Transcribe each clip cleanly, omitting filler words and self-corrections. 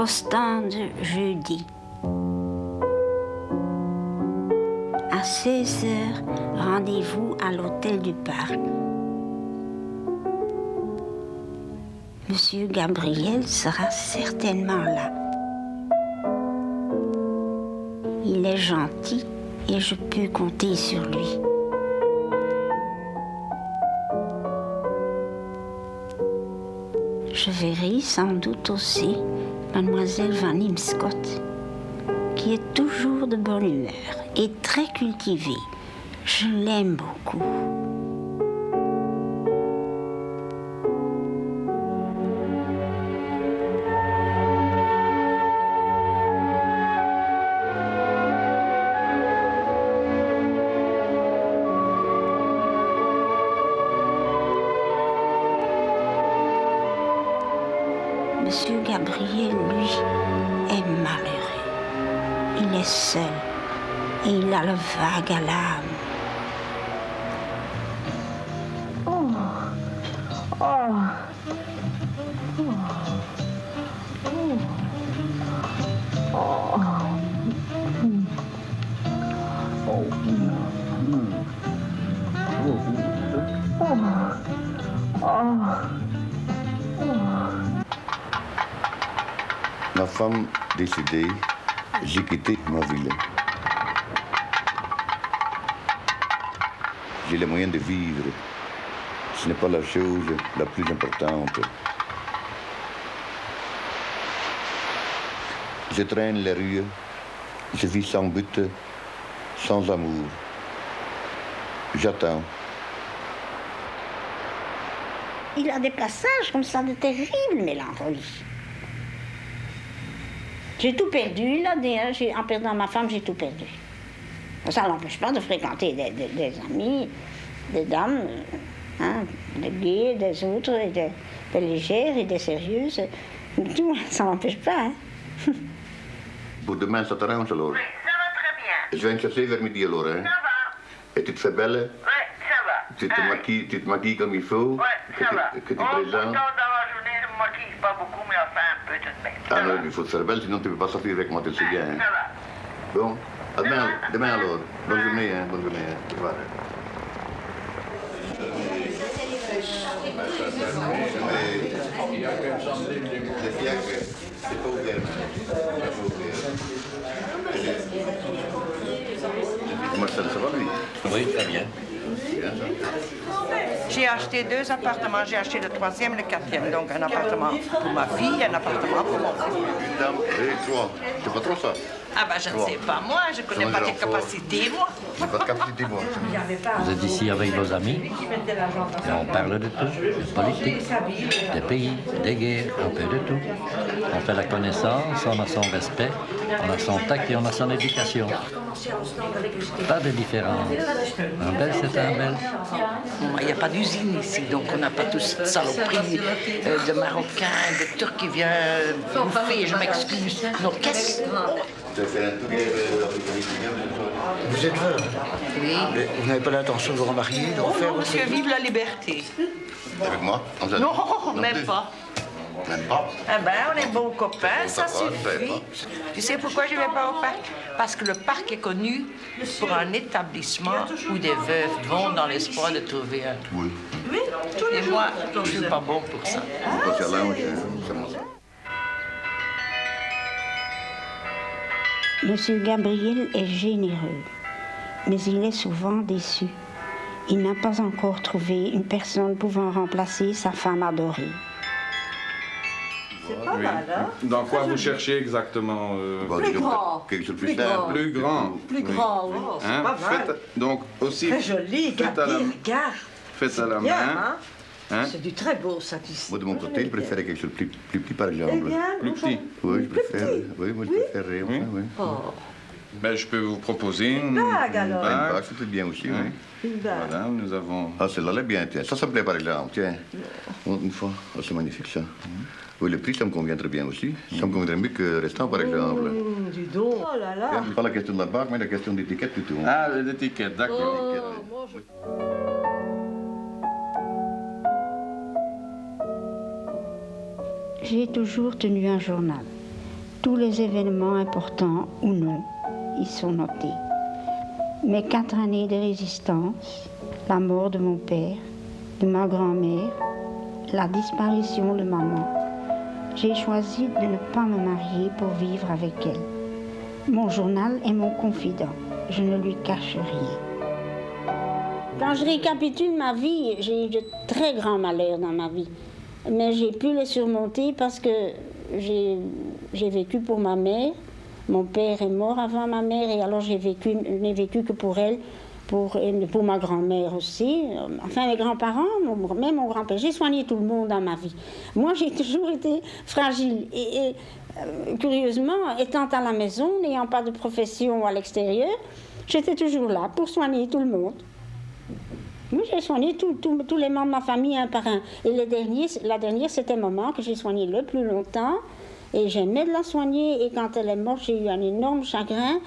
Ostende, jeudi. À 16h, rendez-vous à l'hôtel du Parc. Monsieur Gabriel sera certainement là. Il est gentil et je peux compter sur lui. Je verrai sans doute aussi Mademoiselle Van Imscott, qui est toujours de bonne humeur et très cultivée. Je l'aime beaucoup. Monsieur Gabriel, lui, est malheureux. Il est seul et il a le vague à l'âme. Ma femme décédée, j'ai quitté ma ville. J'ai les moyens de vivre. Ce n'est pas la chose la plus importante. Je traîne les rues, je vis sans but, sans amour. J'attends. Il a des passages comme ça de terrible mélancolie. J'ai tout perdu, là, en perdant ma femme, j'ai tout perdu. Ça ne l'empêche pas de fréquenter des amis, des dames, hein, des gays, des autres, et des légères et des sérieuses. Tout, ça ne l'empêche pas. Hein. Pour demain, ça t'arrange alors? Oui, ça va très bien. Je viens te chercher vers midi alors, hein? Ça va. Et tu te fais belle? Oui, ça va. Tu te maquilles comme il faut? Oui, ça va. Que tu Pourtant, présentes? dans la journée, je ne me maquille pas beaucoup, mais enfin un peu tout de même. Ah non, il faut te faire belle, sinon tu ne peux pas sortir avec moi, tu le sais bien. Hein? Ça va. Bon, à demain alors. Bonne journée, hein, bonne journée. Hein. Au revoir. C'est pas ouvert. Marcel, ça va lui? Oui, très bien. J'ai acheté 2 appartements. J'ai acheté le 3e et le 4e. Donc un appartement pour ma fille et un appartement pour mon fils. Une dame et 3. C'est pas trop ça? Ah ben je ne sais pas, moi, je ne connais pas tes capacités, moi. J'ai pas de capacité, moi. Vous êtes ici avec vos amis et on parle de tout, de politique, des pays, des guerres, un peu de tout. On fait la connaissance, on a son respect, on a son tact et on a son éducation. Pas de différence. Un bel, c'est un bel. Il n'y a pas d'usine ici, donc on n'a pas tous cette saloperie de Marocains, de Turcs qui viennent bouffer, je m'excuse, nos caisses. Vous êtes veuve? Oui. Mais vous n'avez pas l'intention de vous remarier, de refaire votre Monsieur, vive la liberté. Avec moi? Non, même pas. Même pas? Ah ben, on est bons copains, ça pas, je savais suffit. pas. Tu sais pourquoi je ne vais pas au parc? Parce que le parc est connu pour un établissement où des veuves vont dans l'espoir de trouver un. Oui. Oui, tous les jours. Et moi, je ne suis pas bon pour ça. Parce que là, c'est moi. Monsieur Gabriel est généreux, mais il est souvent déçu. Il n'a pas encore trouvé une personne pouvant remplacer sa femme adorée. C'est pas mal, hein? Dans quoi vous cherchez exactement Bon, Plus disons, grand. quelque chose de Plus plus simple. grand. Plus grand. Plus Oui. grand, oui. Hein? C'est pas mal. Donc aussi, Très joli, faites à la, Gabi, regarde. faites à la Bien, main. hein? Hein? C'est du très beau, ça, tu sais. Moi, de mon côté, je préférais quelque chose de plus petit, par exemple. Eh bien, Plus petit. Oui, je plus préfère. petit. Oui, moi, je préférerais. Enfin, oui. Oh, Ben, je peux vous proposer une bague, alors. Une bague. bague, c'est bien aussi, Hein? oui. une bague. Voilà, nous avons. Ah, celle-là, elle est bien, tiens. Ça me plaît, par exemple, tiens. Une fois. Ah, c'est magnifique, ça. Oui, le prix, ça me convient très bien aussi. Ça me conviendrait mieux que le restant, par exemple. Dis donc. Oh là là. Pas la question de la bague, mais la question d'étiquette plutôt. Ah, l'étiquette, d'accord. Oh, moi, je- J'ai toujours tenu un journal. Tous les événements importants ou non y sont notés. Mes 4 années de résistance, la mort de mon père, de ma grand-mère, la disparition de maman. J'ai choisi de ne pas me marier pour vivre avec elle. Mon journal est mon confident. Je ne lui cache rien. Quand je récapitule ma vie, j'ai eu de très grands malheurs dans ma vie. Mais j'ai pu les surmonter parce que j'ai vécu pour ma mère. Mon père est mort avant ma mère et alors je n'ai vécu que pour elle, pour ma grand-mère aussi. Enfin, mes grands-parents, même mon grand-père. J'ai soigné tout le monde dans ma vie. Moi, j'ai toujours été fragile. Et curieusement, étant à la maison, n'ayant pas de profession à l'extérieur, j'étais toujours là pour soigner tout le monde. Moi, j'ai soigné tous les membres de ma famille un par un. Et la dernière, c'était maman que j'ai soignée le plus longtemps. Et j'aimais de la soigner. Et quand elle est morte, j'ai eu un énorme chagrin.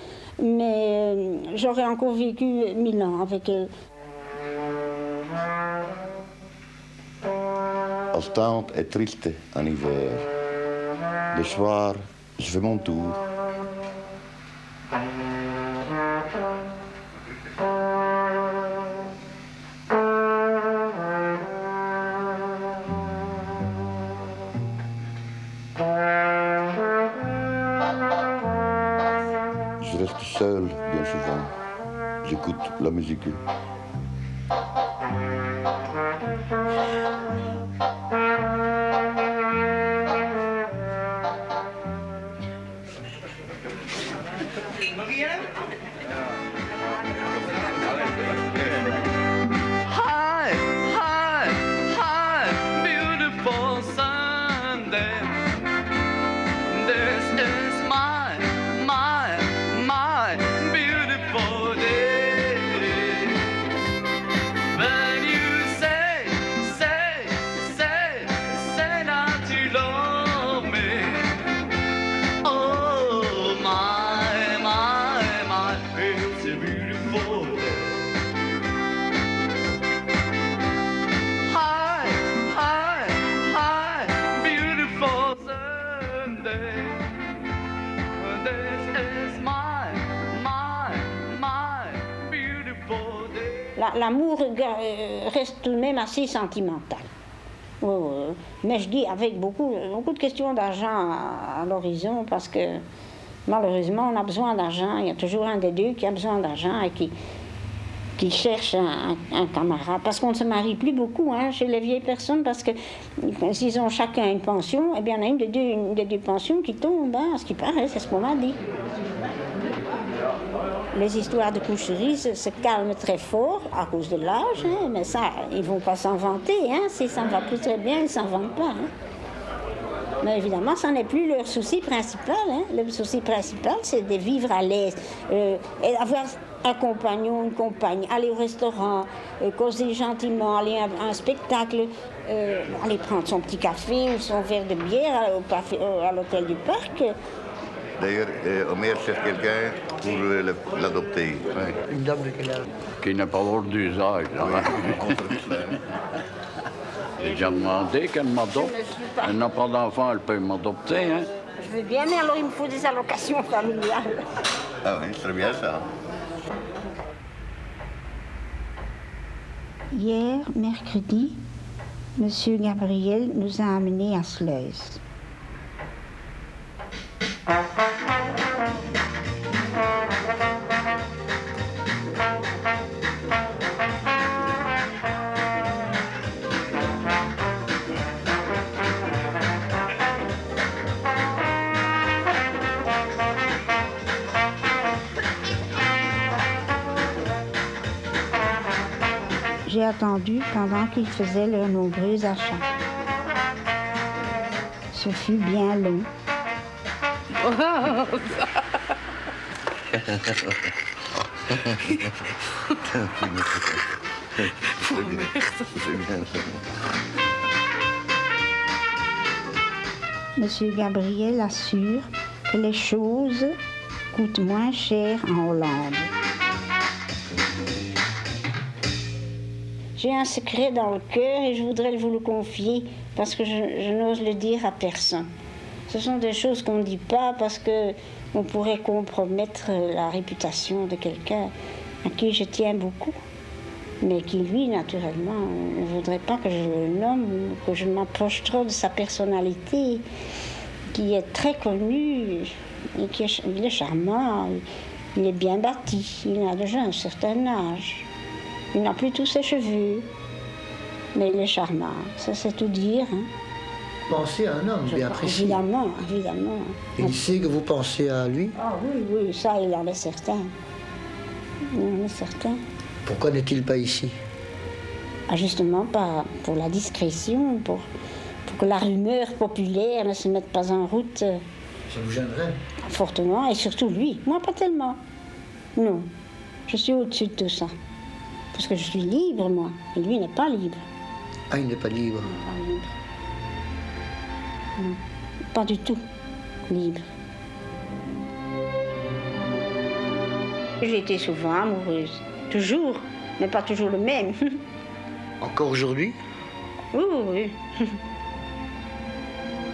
Mais j'aurais encore vécu 1000 ans avec elle. Als tante est triste en hiver. Le soir, je fais mon tour. Je reste seul bien souvent. J'écoute la musique. L'amour reste tout de même assez sentimental. Mais je dis avec beaucoup de questions d'argent à l'horizon parce que malheureusement on a besoin d'argent. Il y a toujours un des deux qui a besoin d'argent et qui cherche un camarade. Parce qu'on ne se marie plus beaucoup chez les vieilles personnes parce que s'ils ont chacun une pension, eh bien il y en a une des deux pensions qui tombe, à ce qui paraît, c'est ce qu'on m'a dit. Les histoires de coucherie se calment très fort à cause de l'âge, mais ça, ils ne vont pas s'en vanter. Si ça ne va plus très bien, ils ne s'en vantent pas. Mais évidemment, ça n'est plus leur souci principal. Le souci principal, c'est de vivre à l'aise, et avoir un compagnon, une compagne, aller au restaurant, causer gentiment, aller à un spectacle, aller prendre son petit café ou son verre de bière à l'hôtel du parc. D'ailleurs, Omer cherche quelqu'un pour l'adopter. Ouais. Une dame de quel âge? Qui n'a pas hors d'usage. J'ai déjà demandé qu'elle m'adopte. Elle n'a pas d'enfant, elle peut m'adopter. Je veux bien, mais alors il me faut des allocations familiales. Ah oui, c'est bien ça. Hier, mercredi, M. Gabriel nous a amenés à Sluis. J'ai attendu pendant qu'ils faisaient leurs nombreux achats. Ce fut bien long. Monsieur Gabriel assure que les choses coûtent moins cher en Hollande. J'ai un secret dans le cœur et je voudrais vous le confier parce que je n'ose le dire à personne. Ce sont des choses qu'on ne dit pas parce qu'on pourrait compromettre la réputation de quelqu'un à qui je tiens beaucoup, mais qui, lui, naturellement, ne voudrait pas que je le nomme, que je m'approche trop de sa personnalité, qui est très connue, et il est charmant, il est bien bâti, il a déjà un certain âge. Il n'a plus tous ses cheveux, mais il est charmant, ça c'est tout dire. Hein. Pensez à un homme bien précis. Évidemment, évidemment. Il sait que vous pensez à lui. Ah oui, oui, ça il en est certain. Il en est certain. Pourquoi n'est-il pas ici? Ah, justement, pour la discrétion, pour que la rumeur populaire ne se mette pas en route. Ça vous gênerait? Fortement, et surtout lui. Moi, pas tellement. Non, je suis au-dessus de tout ça. Parce que je suis libre, moi, et lui n'est pas libre. Ah, il n'est pas libre. Pas libre. Non, pas du tout libre. J'ai été souvent amoureuse, toujours, mais pas toujours le même. Encore aujourd'hui? Oui, oui, oui.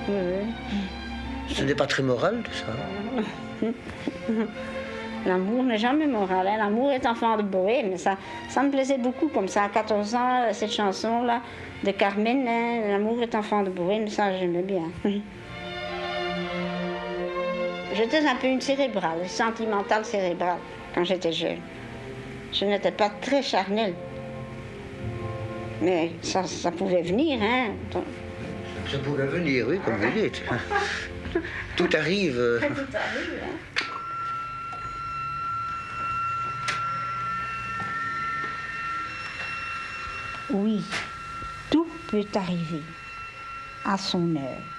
Oui, oui. Ce n'est pas très moral, tout ça. L'amour n'est jamais moral, hein. L'amour est enfant de bohème. Ça me plaisait beaucoup, comme ça, à 14 ans, cette chanson-là de Carmen, hein. L'amour est enfant de bohème, ça j'aimais bien. J'étais un peu une cérébrale, sentimentale cérébrale, quand j'étais jeune. Je n'étais pas très charnelle. Mais ça pouvait venir, hein. Ça pouvait venir, oui, comme vous dites. Tout arrive. Tout arrive, hein. Oui, tout peut arriver à son heure.